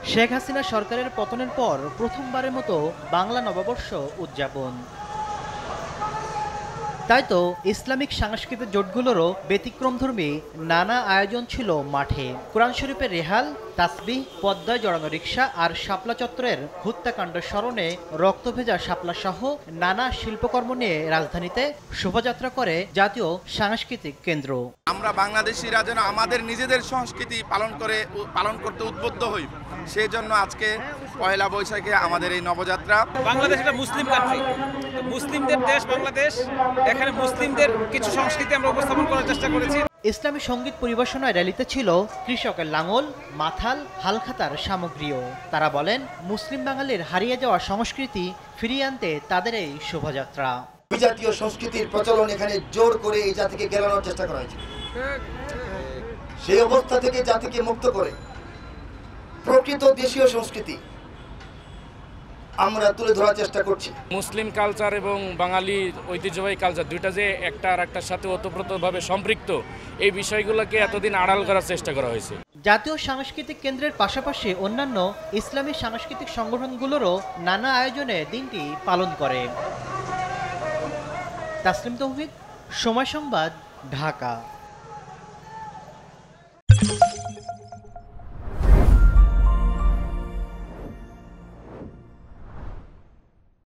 শেখ হাসিনা সরকারের পতনের পর প্রথমবারের মতো বাংলা নববর্ষ উদযাপন। তাই তো ইসলামিক সাংস্কৃতিক জোটগুলোরও ব্যতিক্রমধর্মী নানা আয়োজন ছিল মাঠে। কোরআন শরীফের রেহাল, তাসবিহ, পদ্মায় জড়ানো রিকশা আর শাপলা চত্বরের হত্যাকাণ্ড স্মরণে রক্তভেজা শাপলা সহ নানা শিল্পকর্ম নিয়ে রাজধানীতে শোভাযাত্রা করে জাতীয় সাংস্কৃতিক কেন্দ্র। আমরা বাংলাদেশিরা যেন আমাদের নিজেদের সংস্কৃতি পালন করতে উদ্বুদ্ধ হই, সেই জন্য আজকে পয়লা বৈশাখে আমাদের এই নবযাত্রা। বাংলাদেশ একটা মুসলিম কান্ট্রি, মুসলিমদের দেশ বাংলাদেশ। এখানে মুসলিমদের কিছু সংস্কৃতি আমরা উপস্থাপন করার চেষ্টা করেছি। ইসলামী সঙ্গীত পরিবেশনায় র্যালিতে ছিল কৃষকের লাঙল, মাথাল, হালখাতার সামগ্রীও। তারা বলেন, মুসলিম বাঙালির হারিয়ে যাওয়া সংস্কৃতি ফিরিয়ে আনতে তাদের এই শোভাযাত্রা। বিজাতীয় সংস্কৃতির প্রচলন এখানে জোর করে এই জাতিকে গেলানোর চেষ্টা করা হয়েছে। সেই অবস্থা থেকে জাতিকে মুক্ত করে প্রকৃত দেশীয় সংস্কৃতি আমরা তুলে ধরার চেষ্টা করছি। মুসলিম কালচার এবং বাঙালি ঐতিহ্যবাহী কালচার দুইটা যে একটা আর একটার সাথে ওতপ্রোতভাবে সম্পৃক্ত, এই বিষয়গুলোকে এতদিন আড়াল করার চেষ্টা করা হয়েছে। জাতীয় সাংস্কৃতিক কেন্দ্রের পাশাপাশি অন্যান্য ইসলামী সাংস্কৃতিক সংগঠনগুলোরও নানা আয়োজনে দিনটি পালন করে। তাসলিম তৌহিদ, সময় সংবাদ, ঢাকা।